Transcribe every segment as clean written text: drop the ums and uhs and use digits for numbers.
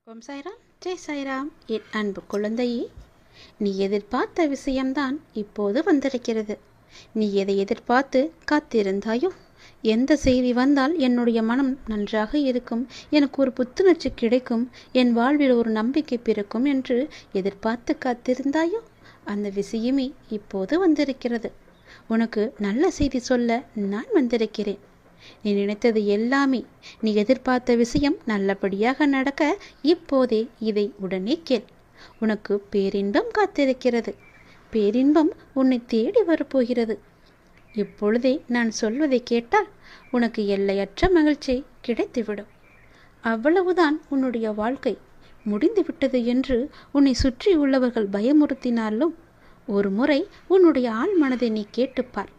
ஓம் சாய்ராம், ஜெய் சாய்ராம். என் அன்பு குழந்தையே, நீ எதிர்பார்த்த விஷயம்தான் இப்போது வந்திருக்கிறது. நீ எதை எதிர்பார்த்து காத்திருந்தாயோ, எந்த செய்தி வந்தால் என்னுடைய மனம் நன்றாக இருக்கும், எனக்கு ஒரு புத்துணர்ச்சி கிடைக்கும், என் வாழ்வில் ஒரு நம்பிக்கை பிறக்கும் என்று எதிர்பார்த்து காத்திருந்தாயோ, அந்த விஷயமே இப்போது வந்திருக்கிறது. உனக்கு நல்ல செய்தி சொல்ல நான் வந்திருக்கிறேன். நீ நினைத்தது எல்லாமே, நீ எதிர்பார்த்த விஷயம் நல்லபடியாக நடக்க இப்போதே இதை உடனே கேள். உனக்கு பேரின்பம் காத்திருக்கிறது. பேரின்பம் உன்னை தேடி வரப்போகிறது. இப்பொழுதே நான் சொல்வதை கேட்டால் உனக்கு எல்லையற்ற மகிழ்ச்சி கிடைத்துவிடும். அவ்வளவுதான் உன்னுடைய வாழ்க்கை முடிந்துவிட்டது என்று உன்னை சுற்றி உள்ளவர்கள் பயமுறுத்தினாலும் ஒரு முறை உன்னுடைய ஆழ் மனதை நீ கேட்டுப்பார்.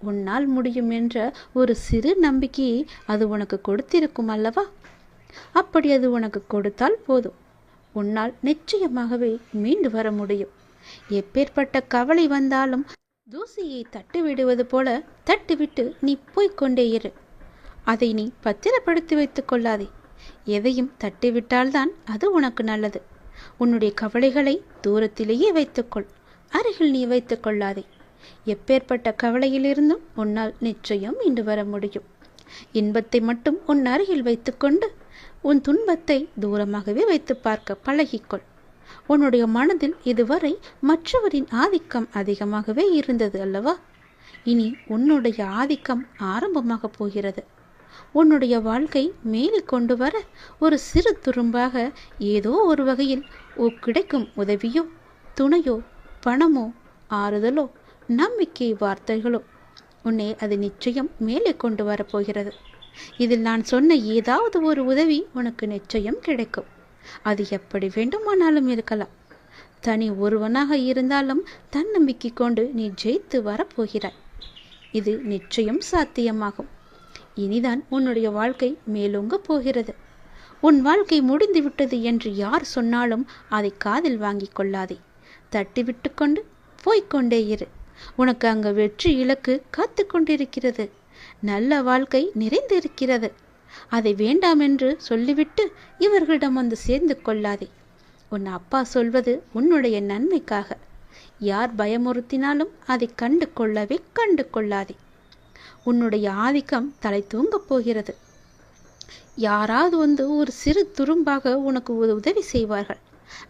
உன்னால் முடியும் என்ற ஒரு சிறு நம்பிக்கையை அது உனக்கு கொடுத்திருக்கும் அல்லவா? அப்படி அது உனக்கு கொடுத்தால் போதும், உன்னால் நிச்சயமாகவே மீண்டு வர முடியும். எப்பேற்பட்ட கவலை வந்தாலும் தூசியை தட்டி விடுவது போல தட்டிவிட்டு நீ போய்கொண்டே இரு. அதை நீ பத்திரப்படுத்தி வைத்துக் கொள்ளாதே. எதையும் தட்டிவிட்டால்தான் அது உனக்கு நல்லது. உன்னுடைய கவலைகளை தூரத்திலேயே வைத்துக்கொள், அருகில் நீ வைத்துக் கொள்ளாதே. எப்பேற்பட்ட கவலையிலிருந்தும் உன்னால் நிச்சயம் மீண்டு வர முடியும். இன்பத்தை மட்டும் உன் அருகில் வைத்துக்கொண்டு உன் துன்பத்தை தூரமாகவே வைத்து பார்க்க பழகிக்கொள். உன்னுடைய மனதில் இதுவரை மற்றவரின் ஆதிக்கம் அதிகமாகவே இருந்தது அல்லவா? இனி உன்னுடைய ஆதிக்கம் ஆரம்பமாக போகிறது. உன்னுடைய வாழ்க்கை மேலே கொண்டு வர ஒரு சிறு துரும்பாக ஏதோ ஒரு வகையில் கிடைக்கும் உதவியோ, துணையோ, பணமோ, ஆறுதலோ, நம்பிக்கை வார்த்தைகளோ உன்னை அது நிச்சயம் மேலே கொண்டு வரப்போகிறது. இதில் நான் சொன்ன ஏதாவது ஒரு உதவி உனக்கு நிச்சயம் கிடைக்கும். அது எப்படி வேண்டுமானாலும் இருக்கலாம். தனி ஒருவனாக இருந்தாலும் தன்னம்பிக்கை கொண்டு நீ ஜெயித்து வரப்போகிறாய். இது நிச்சயம் சாத்தியமாகும். இனிதான் உன்னுடைய வாழ்க்கை மேலோங்க போகிறது. உன் வாழ்க்கை முடிந்து விட்டது என்று யார் சொன்னாலும் அதை காதில் வாங்கி கொள்ளாதே. தட்டிவிட்டு கொண்டு போய்கொண்டே இரு. உனக்கு அங்கு வெற்றி இலக்கு காத்து கொண்டிருக்கிறது. நல்ல வாழ்க்கை நிறைந்திருக்கிறது. அதை வேண்டாம் என்று சொல்லிவிட்டு இவர்களிடம் வந்து சேர்ந்து கொள்ளாதே. உன் அப்பா சொல்வது உன்னுடைய நன்மைக்காக. யார் பயமுறுத்தினாலும் அதை கண்டு கொள்ளாதே. உன்னுடைய ஆதிக்கம் தலை தூங்கப் போகிறது. யாராவது வந்து ஒரு சிறு துரும்பாக உனக்கு உதவி செய்வார்கள்.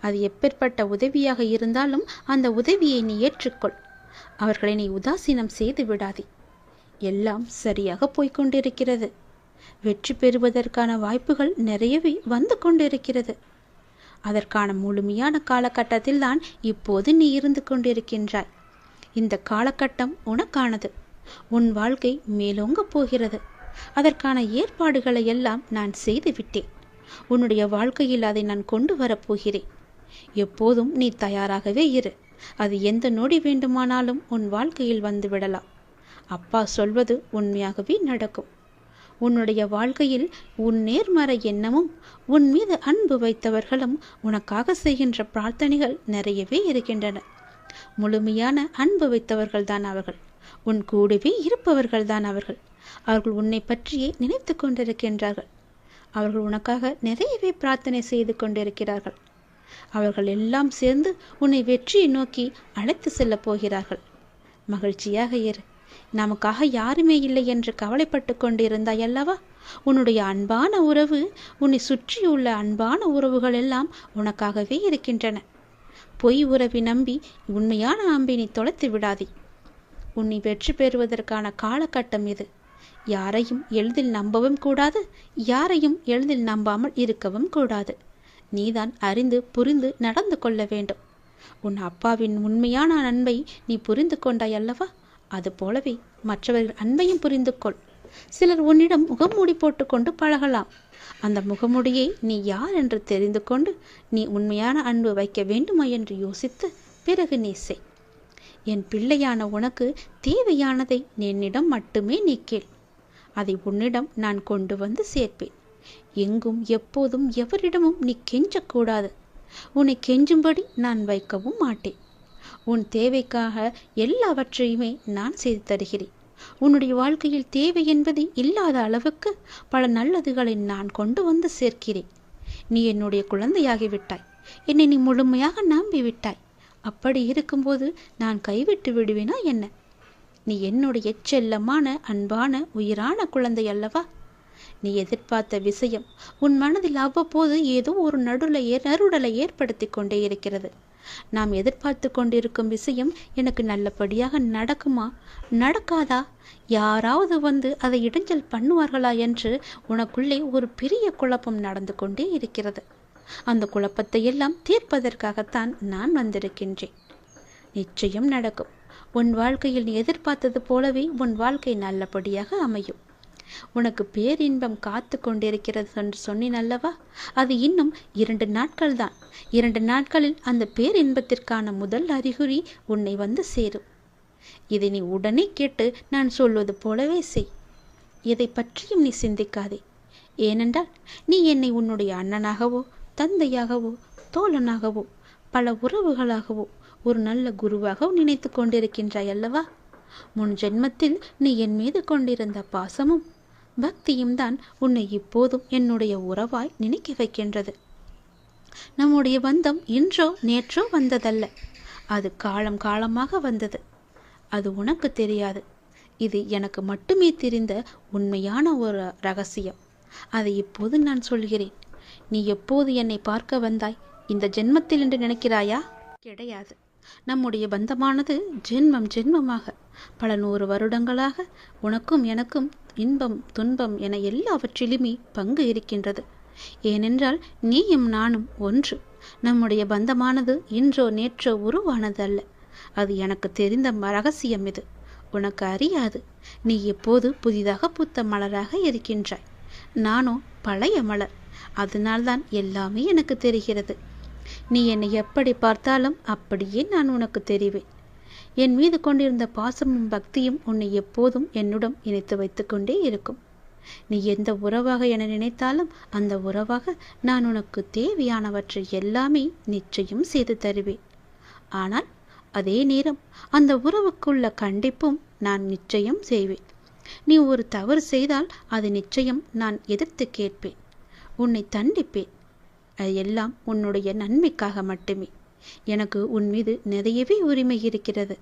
அது எப்பேற்பட்ட உதவியாக இருந்தாலும் அந்த உதவியை நீ ஏற்றுக்கொள். அவர்களை நீ உதாசீனம் செய்து விடாதே. எல்லாம் சரியாக போய்கொண்டிருக்கிறது. வெற்றி பெறுவதற்கான வாய்ப்புகள் நிறையவே வந்து கொண்டிருக்கிறது. அதற்கான முழுமையான காலகட்டத்தில் தான் இப்போது நீ இருந்து கொண்டிருக்கின்றாய். இந்த காலகட்டம் உனக்கானது. உன் வாழ்க்கை மேலோங்க போகிறது. அதற்கான ஏற்பாடுகளை எல்லாம் நான் செய்து விட்டேன். உன்னுடைய வாழ்க்கையில் அதை நான் கொண்டு வரப்போகிறேன். எப்போதும் நீ தயாராகவே இரு. அது எந்த நொடி வேண்டுமானாலும் உன் வாழ்க்கையில் வந்து விடலாம். அப்பா சொல்வது உண்மையாகவே நடக்கும். உன்னுடைய வாழ்க்கையில் உன் நேர்மறை எண்ணமும் உன் மீது அன்பு வைத்தவர்களும் உனக்காக செய்கின்ற பிரார்த்தனைகள் நிறையவே இருக்கின்றன. முழுமையான அன்பு வைத்தவர்கள் தான் அவர்கள். உன் கூடவே இருப்பவர்கள் தான் அவர்கள். அவர்கள் உன்னை பற்றியே நினைத்து கொண்டிருக்கின்றார்கள். அவர்கள் உனக்காக நிறையவே பிரார்த்தனை செய்து கொண்டிருக்கிறார்கள். அவர்கள் எல்லாம் சேர்ந்து உன்னை வெற்றியை நோக்கி அழைத்து செல்ல போகிறார்கள். மகிழ்ச்சியாக இரு. நமக்காக யாருமே இல்லை என்று கவலைப்பட்டு கொண்டிருந்தாய் அல்லவா? உன்னுடைய அன்பான உறவு, உன்னை சுற்றியுள்ள அன்பான உறவுகள் எல்லாம் உனக்காகவே இருக்கின்றன. பொய் உறவை நம்பி உண்மையான அன்பை நீ தொலைத்து விடாதே. உன்னை வெற்றி பெறுவதற்கான காலகட்டம் இது. யாரையும் எளிதில் நம்பவும் கூடாது, யாரையும் எளிதில் நம்பாமல் இருக்கவும் கூடாது. நீதான் அறிந்து புரிந்து நடந்து கொள்ள வேண்டும். உன் அப்பாவின் உண்மையான அன்பை நீ புரிந்து கொண்டாய் அல்லவா? அது போலவே மற்றவர்கள் அன்பையும் புரிந்து கொள். சிலர் உன்னிடம் முகமூடி போட்டுக்கொண்டு பழகலாம். அந்த முகமூடியை நீ யார் என்று தெரிந்து கொண்டு நீ உண்மையான அன்பு வைக்க வேண்டுமா என்று யோசித்து பிறகு நீ செய். என் பிள்ளையான உனக்கு தேவையானதை என்னிடம் மட்டுமே நீ கேள். அதை உன்னிடம் நான் கொண்டு வந்து சேர்ப்பேன். எங்கும் எப்போதும் எவரிடமும் நீ கெஞ்சக்கூடாது. உன்னை கெஞ்சும்படி நான் வைக்கவும் மாட்டேன். உன் தேவைக்காக எல்லாவற்றையுமே நான் செய்து தருகிறேன். உன்னுடைய வாழ்க்கையில் தேவை என்பது இல்லாத அளவுக்கு பல நல்லதுகளை நான் கொண்டு வந்து சேர்க்கிறேன். நீ என்னுடைய குழந்தையாகிவிட்டாய். என்னை நீ முழுமையாக நம்பிவிட்டாய். அப்படி இருக்கும்போது நான் கைவிட்டு விடுவேனா என்ன? நீ என்னுடைய செல்லமான அன்பான உயிரான குழந்தை அல்லவா? நீ எதிர்பார்த்த விஷயம் உன் மனதில் அவ்வப்போது ஏதோ ஒரு நறுடலை ஏற்படுத்தி கொண்டே இருக்கிறது. நாம் எதிர்பார்த்து கொண்டிருக்கும் விஷயம் எனக்கு நல்லபடியாக நடக்குமா, நடக்காதா, யாராவது வந்து அதை இடைஞ்சல் பண்ணுவார்களா என்று உனக்குள்ளே ஒரு பெரிய குழப்பம் நடந்து கொண்டே இருக்கிறது. அந்த குழப்பத்தை எல்லாம் தீர்ப்பதற்காகத்தான் நான் வந்திருக்கின்றேன். நிச்சயம் நடக்கும். உன் வாழ்க்கையில் நீ எதிர்பார்த்தது போலவே உன் வாழ்க்கை நல்லபடியாக அமையும். உனக்கு பேரின்பம் காத்து கொண்டிருக்கிறது என்று சொன்னேன் அல்லவா? அது இன்னும் 2 நாட்கள் தான். 2 நாட்களில் அந்த பேரின்பத்திற்கான முதல் அறிகுறி உன்னை வந்து சேரும். இதை நீ உடனே கேட்டு நான் சொல்வது போலவே செய். எதை பற்றியும் நீ சிந்திக்காதே. ஏனென்றால் நீ என்னை உன்னுடைய அண்ணனாகவோ தந்தையாகவோ தோழனாகவோ பல உறவுகளாகவோ ஒரு நல்ல குருவாக நினைத்து கொண்டிருக்கின்றாய் அல்லவா? முன் ஜென்மத்தில் நீ என் மீது கொண்டிருந்த பாசமும் பக்தியும் தான் உன்னை இப்போதும் என்னுடைய உறவாய் நினைக்க வைக்கின்றது. நம்முடைய பந்தம் இன்றோ நேற்றோ வந்ததல்ல, அது காலம் காலமாக வந்தது. அது உனக்கு தெரியாது. இது எனக்கு மட்டுமே தெரிந்த உண்மையான ஒரு ரகசியம். அதை இப்போது நான் சொல்கிறேன். நீ எப்போது என்னை பார்க்க வந்தாய்? இந்த ஜென்மத்தில் என்று நினைக்கிறாயா? கிடையாது. நம்முடைய பந்தமானது ஜென்மம் ஜென்மமாக பல 100 வருடங்களாக உனக்கும் எனக்கும் இன்பம் துன்பம் என எல்லாவற்றிலுமே பங்கு இருக்கின்றது. ஏனென்றால் நீயும் நானும் ஒன்று. நம்முடைய பந்தமானது இன்றோ நேற்றோ உருவானது அல்ல. அது எனக்கு தெரிந்த ரகசியம். இது உனக்கு அறியாது. நீ எப்போது புதிதாக பூத்த மலராக இருக்கின்றாய். நானோ பழைய மலர். அதனால்தான் எல்லாமே எனக்கு தெரிகிறது. நீ என்னை எப்படி பார்த்தாலும் அப்படியே நான் உனக்கு தெரிவேன். என் மீது கொண்டிருந்த பாசமும் பக்தியும் உன்னை எப்போதும் என்னுடன் இணைத்து வைத்து கொண்டே இருக்கும். நீ எந்த உறவாக என நினைத்தாலும் அந்த உறவாக நான் உனக்கு தேவையானவற்றை எல்லாமே நிச்சயம் செய்து தருவேன். ஆனால் அதே நேரம் அந்த உறவுக்குள்ள கண்டிப்பும் நான் நிச்சயம் செய்வேன். நீ ஒரு தவறு செய்தால் அது நிச்சயம் நான் எதிர்த்து கேட்பேன், உன்னை தண்டிப்பேன். அது எல்லாம் உன்னுடைய நன்மைக்காக மட்டுமே. எனக்கு உன் மீது நிறையவே உரிமை இருக்கிறது.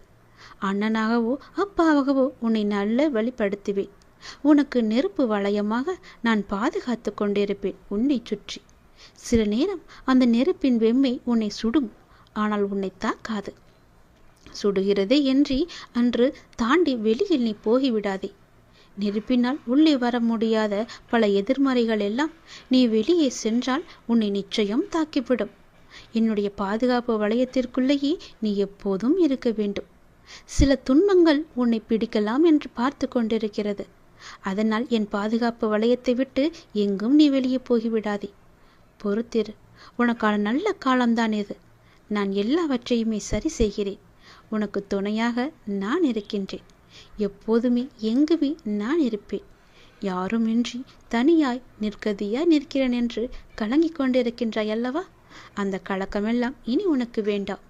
அண்ணனாகவோ அப்பாவாகவோ உன்னை நல்ல வழிப்படுத்துவேன். உனக்கு நெருப்பு வளையமாக நான் பாதுகாத்து கொண்டிருப்பேன் உன்னை சுற்றி. சில நேரம் அந்த நெருப்பின் வெம்மை உன்னை சுடும், ஆனால் உன்னை தாக்காது. சுடுகிறதே என்று அன்று தாண்டி வெளியில் நீ போகிவிடாதே. நெருப்பினால் உள்ளே வர முடியாத பல எதிர்மறைகள் எல்லாம் நீ வெளியே சென்றால் உன்னை நிச்சயம் தாக்கிவிடும். என்னுடைய பாதுகாப்பு வளையத்திற்குள்ளேயே நீ எப்போதும் இருக்க வேண்டும். சில துன்பங்கள் உன்னை பிடிக்கலாம் என்று பார்த்து கொண்டிருக்கிறது. அதனால் என் பாதுகாப்பு வளையத்தை விட்டு எங்கும் நீ வெளியே போகிவிடாதே. பொறுத்திரு. உனக்கான நல்ல காலம்தான் இது. நான் எல்லாவற்றையுமே சரி செய்கிறேன். உனக்கு துணையாக நான் இருக்கின்றேன். எப்போதுமே எங்குமே நான் இருப்பேன். யாருமின்றி தனியாய் நிற்கதியாய் நிற்கிறேன் என்று கலங்கிக் கொண்டிருக்கின்றாய் அல்லவா? அந்த கலக்கமெல்லாம் இனி உனக்கு வேண்டாம்.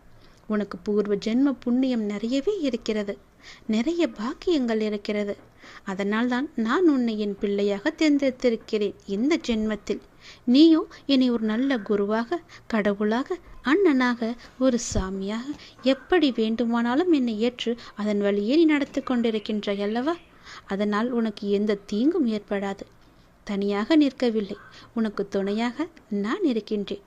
உனக்கு பூர்வ ஜென்ம புண்ணியம் நிறையவே இருக்கிறது. நிறைய பாக்கியங்கள் இருக்கிறது. அதனால்தான் நான் உன்னை என் பிள்ளையாக தேர்ந்தெடுத்திருக்கிறேன் இந்த ஜென்மத்தில். நீயோ என்னை ஒரு நல்ல குருவாக, கடவுளாக, அண்ணனாக, ஒரு சாமியாக எப்படி வேண்டுமானாலும் என்னை ஏற்று அதன் வழியே நீ நடத்தி கொண்டிருக்கின்றாய் அல்லவா? அதனால் உனக்கு எந்த தீங்கும் ஏற்படாது. தனியாக நிற்கவில்லை, உனக்கு துணையாக நான் இருக்கின்றேன்.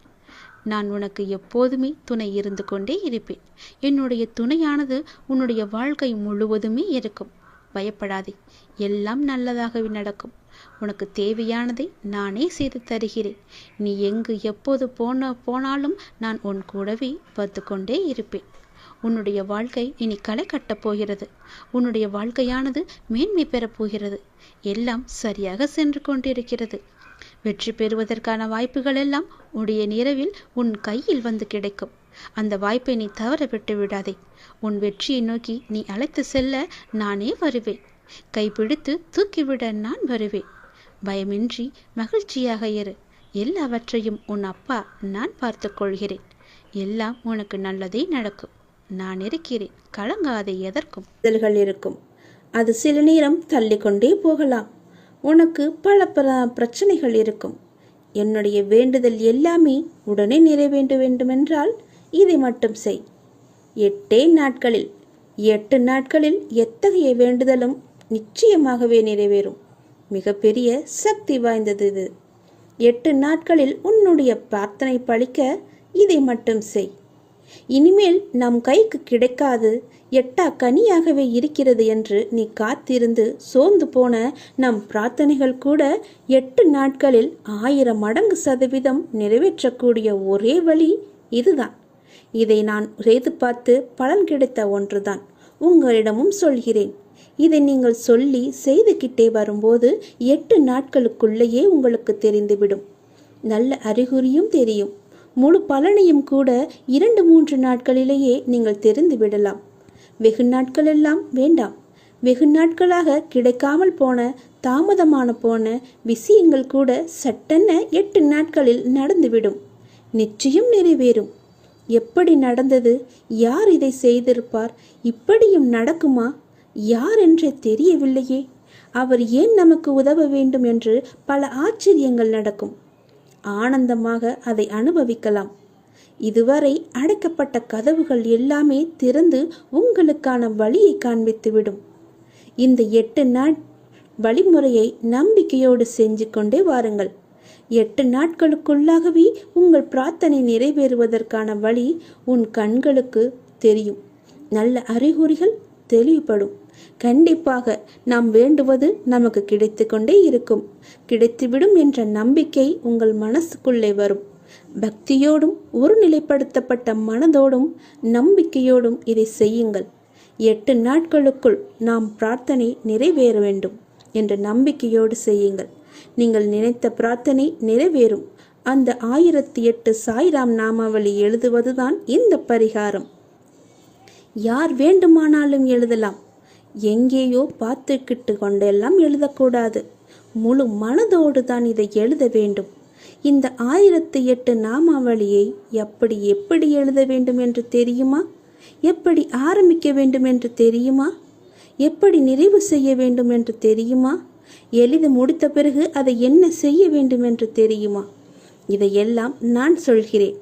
நான் உனக்கு எப்போதுமே துணை இருந்து கொண்டே இருப்பேன். என்னுடைய துணையானது உன்னுடைய வாழ்க்கை முழுவதுமே இருக்கும். பயப்படாதே, எல்லாம் நல்லதாகவே நடக்கும். உனக்கு தேவையானதை நானே செய்து தருகிறேன். நீ எங்கு எப்போது போனாலும் நான் உன் கூடவே பார்த்து கொண்டே இருப்பேன். உன்னுடைய வாழ்க்கை இனி களை கட்டப் போகிறது. உன்னுடைய வாழ்க்கையானது மேன்மை பெறப் போகிறது. எல்லாம் சரியாக சென்று கொண்டிருக்கிறது. வெற்றி பெறுவதற்கான வாய்ப்புகள் எல்லாம் உடைய நிறவில் உன் கையில் வந்து கிடைக்கும். அந்த வாய்ப்பை நீ தவற விட்டு விடாதே. உன் வெற்றியை நோக்கி நீ அழைத்து செல்ல நானே வருவேன். கைப்பிடித்து தூக்கிவிட நான் வருவேன். பயமின்றி மகிழ்ச்சியாக இரு. எல்லாவற்றையும் உன் அப்பா நான் பார்த்து கொள்கிறேன். எல்லாம் உனக்கு நல்லதே நடக்கும். நான் இருக்கிறேன். கலங்காதே. எதற்கும் இருக்கும். அது சில நேரம் தள்ளிக்கொண்டே போகலாம். உனக்கு பல பிரச்சனைகள் இருக்கும். என்னுடைய வேண்டுதல் எல்லாமே உடனே நிறைவேற்ற வேண்டுமென்றால் இதை மட்டும் செய். 8 நாட்களில் எத்தகைய வேண்டுதலும் நிச்சயமாகவே நிறைவேறும். மிகப்பெரிய சக்தி வாய்ந்தது இது. 8 நாட்களில் உன்னுடைய பிரார்த்தனை பலிக்க இதை மட்டும் செய். இனிமேல் நம் கைக்கு கிடைக்காது, எட்டா கனியாகவே இருக்கிறது என்று நீ காத்திருந்து சோர்ந்து போன நம் பிரார்த்தனைகள் கூட 8 நாட்களில் 1000 மடங்கு சதவீதம் நிறைவேற்றக்கூடிய ஒரே வழி இதுதான். இதை நான் செய்து பார்த்து பலன் கிடைத்த ஒன்றுதான். உங்களிடமும் சொல்கிறேன். இதை நீங்கள் சொல்லி செய்துகிட்டே வரும்போது 8 நாட்களுக்குள்ளேயே உங்களுக்கு தெரிந்துவிடும். நல்ல அறிகுறியும் தெரியும். முழு பலனையும் கூட 2-3 நாட்களிலேயே நீங்கள் தெரிந்து விடலாம். வெகு நாட்களெல்லாம் வேண்டாம். வெகு நாட்களாக கிடைக்காமல் போன, தாமதமான போன விஷயங்கள் கூட சட்டென 8 நாட்களில் நடந்துவிடும். நிச்சயம் நிறைவேறும். எப்படி நடந்தது? யார் இதை செய்திருப்பார்? இப்படியும் நடக்குமா? யார் என்றே தெரியவில்லையே. அவர் ஏன் நமக்கு உதவ வேண்டும் என்று பல ஆச்சரியங்கள் நடக்கும். ஆனந்தமாக அதை அனுபவிக்கலாம். இதுவரை அடைக்கப்பட்ட கதவுகள் எல்லாமே திறந்து உங்களுக்கான வழியை காண்பித்துவிடும். இந்த 8 நாள் வழிமுறையை நம்பிக்கையோடு செஞ்சு கொண்டே வாருங்கள். 8 நாட்களுக்குள்ளாகவே உங்கள் பிரார்த்தனை நிறைவேறுவதற்கான வழி உன் கண்களுக்கு தெரியும். நல்ல அறிகுறிகள் தெளிவுபடும். கண்டிப்பாக நாம் வேண்டுவது நமக்கு கிடைத்து கொண்டே இருக்கும். கிடைத்துவிடும் என்ற நம்பிக்கை உங்கள் மனசுக்குள்ளே வரும். பக்தியோடும் ஒருநிலைப்படுத்தப்பட்ட மனதோடும் நம்பிக்கையோடும் இதை செய்யுங்கள். 8 நாட்களுக்குள் நாம் பிரார்த்தனை நிறைவேற வேண்டும் என்ற நம்பிக்கையோடு செய்யுங்கள். நீங்கள் நினைத்த பிரார்த்தனை நிறைவேறும். அந்த 1008 சாய்ராம் நாமாவளி எழுதுவதுதான் இந்த பரிகாரம். யார் வேண்டுமானாலும் எழுதலாம். எங்கேயோ பார்த்துக்கிட்டு கொண்டெல்லாம் எழுதக்கூடாது. முழு மனதோடு தான் இதை எழுத வேண்டும். இந்த 1008 நாமாவளியை எப்படி எழுத வேண்டும் என்று தெரியுமா? எப்படி ஆரம்பிக்க வேண்டும் என்று தெரியுமா? எப்படி நிறைவு செய்ய வேண்டும் என்று தெரியுமா? எழுதி முடித்த பிறகு அதை என்ன செய்ய வேண்டும் என்று தெரியுமா? இதையெல்லாம் நான் சொல்கிறேன்,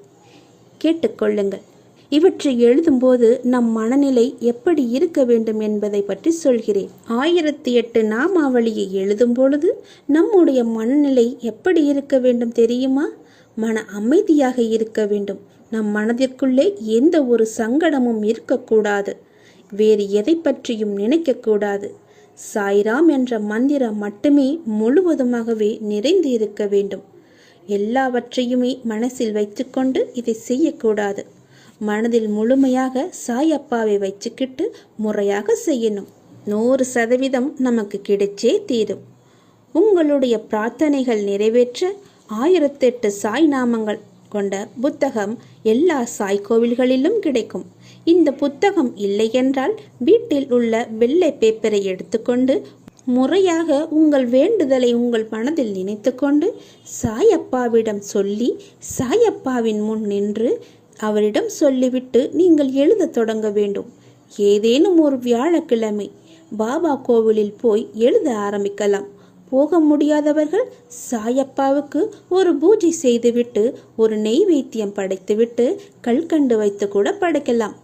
கேட்டுக்கொள்ளுங்கள். இவற்றை எழுதும்போது நம் மனநிலை எப்படி இருக்க வேண்டும் என்பதை பற்றி சொல்கிறேன். 1008 நாமாவளியை எழுதும் பொழுது நம்முடைய மனநிலை எப்படி இருக்க வேண்டும் தெரியுமா? மன அமைதியாக இருக்க வேண்டும். நம் மனதிற்குள்ளே எந்த ஒரு சங்கடமும் இருக்கக்கூடாது. வேறு எதை பற்றியும் நினைக்கக்கூடாது. சாய்ராம் என்ற மந்திரம் மட்டுமே முழுவதுமாகவே நிறைந்து இருக்க வேண்டும். எல்லாவற்றையுமே மனசில் வைத்துக்கொண்டு இதை செய்யக்கூடாது. மனதில் முழுமையாக சாயப்பாவை வச்சுக்கிட்டு முறையாக செய்யணும். 100% நமக்கு கிடைச்சே தீரும். உங்களுடைய பிரார்த்தனைகள் நிறைவேற்ற 1008 சாய் நாமங்கள் கொண்ட புத்தகம் எல்லா சாய் கோவில்களிலும் கிடைக்கும். இந்த புத்தகம் இல்லை என்றால் வீட்டில் உள்ள வெள்ளை பேப்பரை எடுத்துக்கொண்டு முறையாக உங்கள் வேண்டுதலை உங்கள் மனதில் நினைத்து கொண்டு சாயப்பாவிடம் சொல்லி சாயப்பாவின் முன் நின்று அவரிடம் சொல்லிவிட்டு நீங்கள் எழுத தொடங்க வேண்டும். ஏதேனும் ஒரு வியாழக்கிழமை பாபா கோவிலில் போய் எழுத ஆரம்பிக்கலாம். போக முடியாதவர்கள் சாயப்பாவுக்கு ஒரு பூஜை செய்துவிட்டு ஒரு நெய்வேத்தியம் படைத்துவிட்டு கல்கண்டு வைத்து கூட படைக்கலாம்.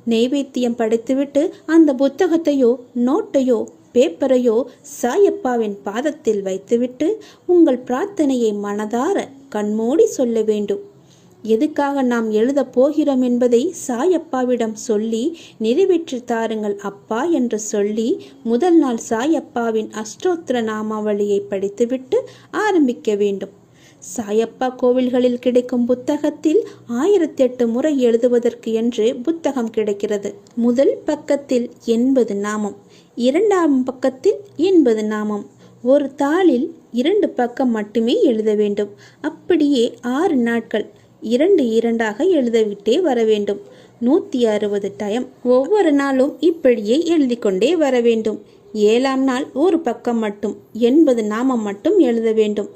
நெய்வேத்தியம் படைத்துவிட்டு அந்த புத்தகத்தையோ நோட்டையோ பேப்பரையோ சாயப்பாவின் பாதத்தில் வைத்துவிட்டு உங்கள் பிரார்த்தனையை மனதார கண்மூடி சொல்ல வேண்டும். எதுக்காக நாம் எழுத போகிறோம் என்பதை சாயப்பாவிடம் சொல்லி நிறைவேற்றி தாருங்கள் அப்பா என்று சொல்லி முதல் நாள் சாயப்பாவின் அஷ்டோத்திர நாமாவளியை படித்துவிட்டு ஆரம்பிக்க வேண்டும். சாயப்பா கோவில்களில் கிடைக்கும் புத்தகத்தில் 1008 முறை எழுதுவதற்கு என்று புத்தகம் கிடைக்கிறது. முதல் பக்கத்தில் 80 நாமம், 2ஆம் பக்கத்தில் 80 நாமம். ஒரு தாளில் 2 பக்கம் மட்டுமே எழுத வேண்டும். அப்படியே 6 நாட்கள் 2 எழுதவிட்டே வர வேண்டும். 160 டைம் ஒவ்வொரு நாளும் இப்படியே எழுதி கொண்டே வர வேண்டும். 7ஆம் நாள் ஒரு பக்கம் மட்டும் 80 நாமம் மட்டும் எழுத வேண்டும்.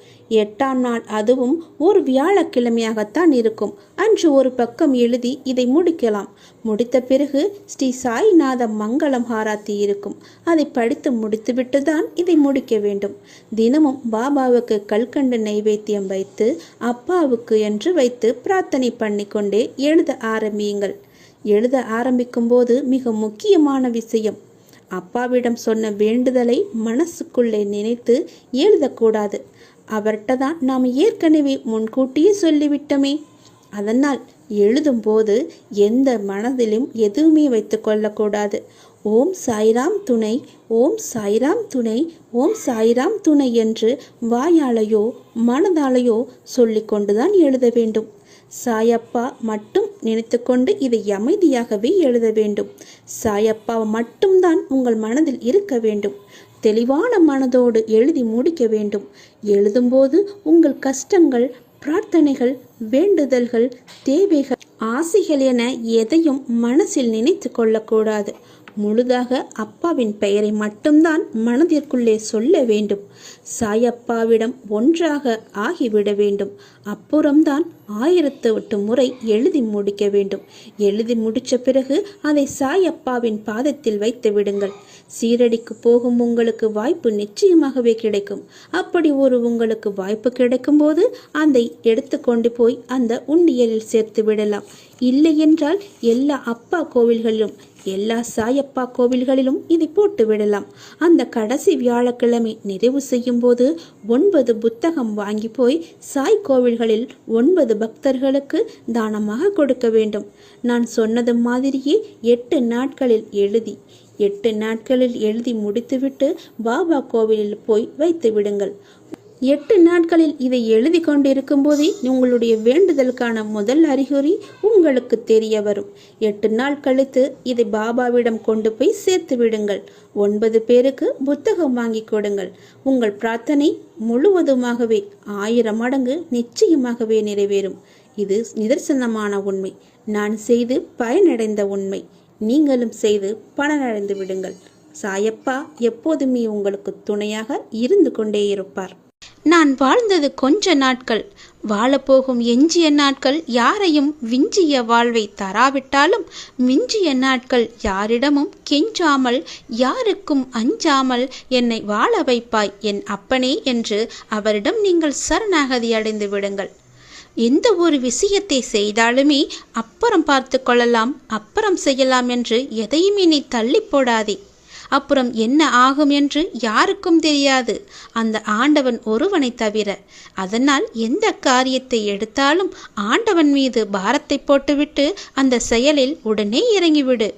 8ஆம் நாள் அதுவும் ஒரு வியாழக்கிழமையாகத்தான் இருக்கும். அன்று ஒரு பக்கம் எழுதி இதை முடிக்கலாம். முடித்த பிறகு ஸ்ரீ சாய்நாத மங்களம் ஹாராத்தி இருக்கும். அதை படித்து முடித்துவிட்டு தான் இதை முடிக்க வேண்டும். தினமும் பாபாவுக்கு கல்கண்டு நைவேத்தியம் வைத்து அப்பாவுக்கு என்று வைத்து பிரார்த்தனை பண்ணிக்கொண்டே எழுத ஆரம்பியுங்கள். எழுத ஆரம்பிக்கும் போது மிக முக்கியமான விஷயம், அப்பாவிடம் சொன்ன வேண்டுதலை மனசுக்குள்ளே நினைத்து எழுதக்கூடாது. அவர்கிட்ட தான் நாம் ஏற்கனவே முன்கூட்டியே சொல்லிவிட்டோமே. அதனால் எழுதும்போது எந்த மனதிலும் எதுவுமே வைத்து கொள்ளக்கூடாது. ஓம் சாய்ராம் துணை, ஓம் சாய்ராம் துணை, ஓம் சாய்ராம் துணை என்று வாயாலையோ மனதாலையோ சொல்லிக்கொண்டுதான் எழுத வேண்டும். சாயப்பா மட்டும் நினைத்து கொண்டு இதை அமைதியாகவே எழுத வேண்டும். சாயப்பா மட்டும்தான் உங்கள் மனதில் இருக்க வேண்டும். தெளிவான மனதோடு எழுதி முடிக்க வேண்டும். எழுதும்போது உங்கள் கஷ்டங்கள், பிரார்த்தனைகள், வேண்டுதல்கள், தேவைகள், ஆசைகள் என எதையும் மனசில் நினைத்து கொள்ளக்கூடாது. முழுதாக அப்பாவின் பெயரை மட்டும்தான் மனதிற்குள்ளே சொல்ல வேண்டும். சாயப்பாவிடம் ஒன்றாக ஆகிவிட வேண்டும். அப்புறம்தான் 1008 முறை எழுதி முடிக்க வேண்டும். எழுதி முடித்த பிறகு அதை சாயப்பாவின் பாதத்தில் வைத்து விடுங்கள். சீரடிக்கு போகும் உங்களுக்கு வாய்ப்பு நிச்சயமாகவே கிடைக்கும். அப்படி உங்களுக்கு வாய்ப்பு கிடைக்கும் போது அதை எடுத்துக்கொண்டு போய் அந்த உண்டியலில் சேர்த்து விடலாம். இல்லை என்றால் எல்லா அப்பா கோவில்களிலும், எல்லா சாயப்பா கோவில்களிலும் இதை போட்டு விடலாம். அந்த கடைசி வியாழக்கிழமை நிறைவு செய்யும் போது 9 புத்தகம் வாங்கி போய் சாய் கோவில்களில் 9 பக்தர்களுக்கு தானமாக கொடுக்க வேண்டும். நான் சொன்னது மாதிரியே 8 நாட்களில் எழுதி 8 நாட்களில் எழுதி முடித்துவிட்டு பாபா கோவிலில் போய் வைத்து விடுங்கள். 8 நாட்களில் இதை எழுதி கொண்டிருக்கும் போதே உங்களுடைய வேண்டுதலுக்கான முதல் அறிகுறி உங்களுக்கு தெரிய வரும். 8 நாள் கழித்து இதை பாபாவிடம் கொண்டு போய் சேர்த்து விடுங்கள். 9 பேருக்கு புத்தகம் வாங்கி கொடுங்கள். உங்கள் பிரார்த்தனை முழுவதுமாகவே 1000 மடங்கு நிச்சயமாகவே நிறைவேறும். இது நிதர்சனமான உண்மை. நான் செய்து பயனடைந்த உண்மை. நீங்களும் செய்து பலனடைந்து விடுங்கள். சாயப்பா எப்போதுமே உங்களுக்கு துணையாக இருந்து கொண்டே இருப்பார். நான் வாழ்ந்தது கொஞ்ச நாட்கள். வாழப்போகும் எஞ்சிய நாட்கள் யாரையும் விஞ்சிய வாழ்வை தராவிட்டாலும் மிஞ்சிய நாட்கள் யாரிடமும் கெஞ்சாமல், யாருக்கும் அஞ்சாமல் என்னை வாழ வைப்பாய் என் அப்பனே என்று அவரிடம் நீங்கள் சரணாகதி அடைந்து விடுங்கள். எந்த ஒரு விஷயத்தை செய்தாலுமே அப்புறம் பார்த்து கொள்ளலாம், அப்புறம் செய்யலாம் என்று எதையுமே நீ தள்ளி போடாதே. அப்புறம் என்ன ஆகும் என்று யாருக்கும் தெரியாது, அந்த ஆண்டவன் ஒருவனை தவிர. அதனால் எந்த காரியத்தை எடுத்தாலும் ஆண்டவன் மீது பாரத்தை போட்டுவிட்டு அந்த செயலில் உடனே இறங்கிவிடு.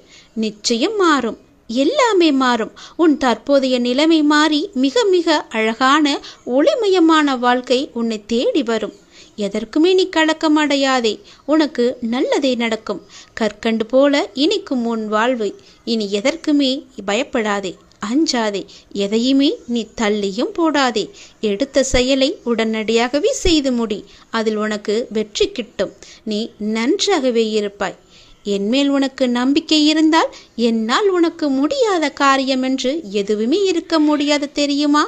நிச்சயம் மாறும், எல்லாமே மாறும். உன் தற்போதைய நிலைமை மாறி மிக மிக அழகான ஒளிமயமான வாழ்க்கை உன்னை தேடி வரும். எதற்குமே நீ கலக்கம் அடையாதே. உனக்கு நல்லதே நடக்கும். கற்கண்டு போல இனிக்கும் உன் வாழ்வு. இனி எதற்குமே பயப்படாதே, அஞ்சாதே. எதையுமே நீ தள்ளியும் போடாதே. எடுத்த செயலை உடனடியாகவே செய்து முடி. அதில் உனக்கு வெற்றி கிட்டும். நீ நன்றாகவே இருப்பாய். என்மேல் உனக்கு நம்பிக்கை இருந்தால் என்னால் உனக்கு முடியாத காரியம் என்று எதுவுமே இருக்க முடியாது, தெரியுமா?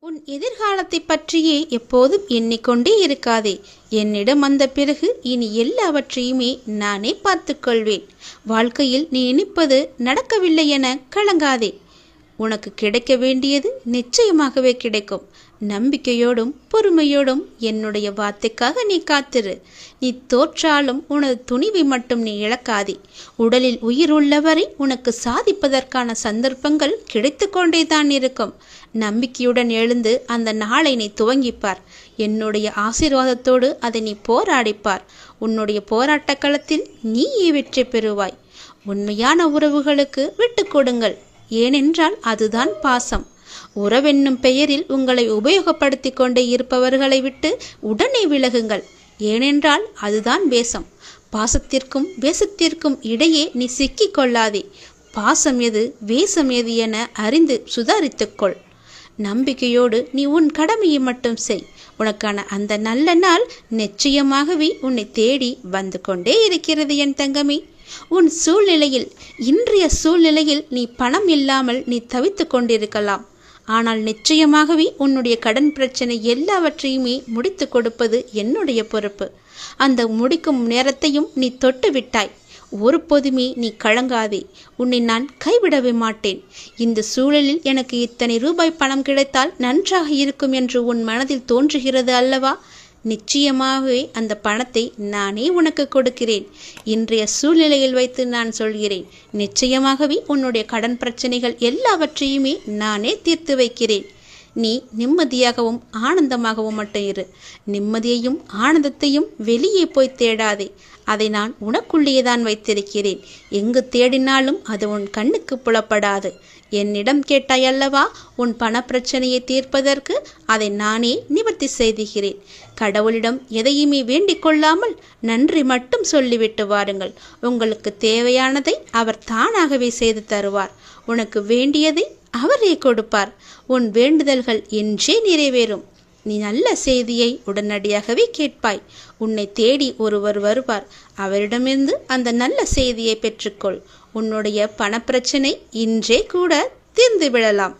உன் எதிர்காலத்தை பற்றியே எப்போதும் எண்ணிக்கொண்டே இருக்காதே. என்னிடம் வந்த பிறகு இனி எல்லாவற்றையுமே நானே பார்த்துக்கொள்வேன். வாழ்க்கையில் நீ நினைப்பது நடக்கவில்லை என கலங்காதே. உனக்கு கிடைக்க வேண்டியது நிச்சயமாகவே கிடைக்கும். நம்பிக்கையோடும் பொறுமையோடும் என்னுடைய வார்த்தைக்காக நீ காத்திரு. நீ தோற்றாலும் உனது துணிவை மட்டும் நீ இழக்காதே. உடலில் உயிர் உள்ளவரை உனக்கு சாதிப்பதற்கான சந்தர்ப்பங்கள் கிடைத்து கொண்டேதான் இருக்கும். நம்பிக்கையுடன் எழுந்து அந்த நாளை நீ துவங்கிப்பார். என்னுடைய ஆசீர்வாதத்தோடு அதை நீ போராடிப்பார். உன்னுடைய போராட்ட களத்தில் நீயே வெற்றி பெறுவாய். உண்மையான உறவுகளுக்கு விட்டு கொடுங்கள். ஏனென்றால் அதுதான் பாசம். உறவென்னும் பெயரில் உங்களை உபயோகப்படுத்தி கொண்டே இருப்பவர்களை விட்டு உடனே விலகுங்கள். ஏனென்றால் அதுதான் வேஷம். பாசத்திற்கும் வேஷத்திற்கும் இடையே நீ சிக்கிக் கொள்ளாதே. பாசம் எது, வேஷம் எது என அறிந்து சுதாரித்துக்கொள். நம்பிக்கையோடு நீ உன் கடமையை மட்டும் செய். உனக்கான அந்த நல்ல நாள் நிச்சயமாகவே உன்னை தேடி வந்து கொண்டே இருக்கிறது என் தங்கமே. உன் சூழ்நிலையில், இன்றைய சூழ்நிலையில் நீ பணம் இல்லாமல் நீ தவித்து கொண்டிருக்கலாம். ஆனால் நிச்சயமாகவே உன்னுடைய கடன் பிரச்சனை எல்லாவற்றையுமே முடித்து கொடுப்பது என்னுடைய பொறுப்பு. அந்த முடிக்கும் நேரத்தையும் நீ தொட்டு விட்டாய். ஒருபோதுமே நீ கலங்காதே. உன்னை நான் கைவிடவே மாட்டேன். இந்த சூழலில் எனக்கு இத்தனை ரூபாய் பணம் கிடைத்தால் நன்றாக இருக்கும் என்று உன் மனதில் தோன்றுகிறது அல்லவா? நிச்சயமாகவே அந்த பணத்தை நானே உனக்கு கொடுக்கிறேன். இன்றைய சூழ்நிலையில் வைத்து நான் சொல்கிறேன், நிச்சயமாகவே உன்னுடைய கடன் பிரச்சனைகள் எல்லாவற்றையுமே நானே தீர்த்து வைக்கிறேன். நீ நிம்மதியாகவும் ஆனந்தமாகவும் மட்டும் இரு. நிம்மதியையும் ஆனந்தத்தையும் வெளியே போய் தேடாதே. அதை நான் உனக்குள்ளேதான் வைத்திருக்கிறேன். எங்கு தேடினாலும் அது உன் கண்ணுக்கு புலப்படாது. என்னிடம் கேட்டாய் அல்லவா உன் பணப்பிரச்சனையை தீர்ப்பதற்கு? அதை நானே நிவர்த்தி செய்துகிறேன். கடவுளிடம் எதையுமே வேண்டிக் கொள்ளாமல் நன்றி மட்டும் சொல்லிவிட்டு வாருங்கள். உங்களுக்கு தேவையானதை அவர் தானாகவே செய்து தருவார். உனக்கு வேண்டியதை அவரே கொடுப்பார். உன் வேண்டுதல்கள் என்றே நிறைவேறும். நீ நல்ல செய்தியை உடனடியாகவே கேட்பாய். உன்னை தேடி ஒருவர் வருவார். அவரிடமிருந்து அந்த நல்ல செய்தியை பெற்றுக்கொள். உன்னுடைய பணப்பிரச்சனை இன்றே கூட தீர்ந்து விடலாம்.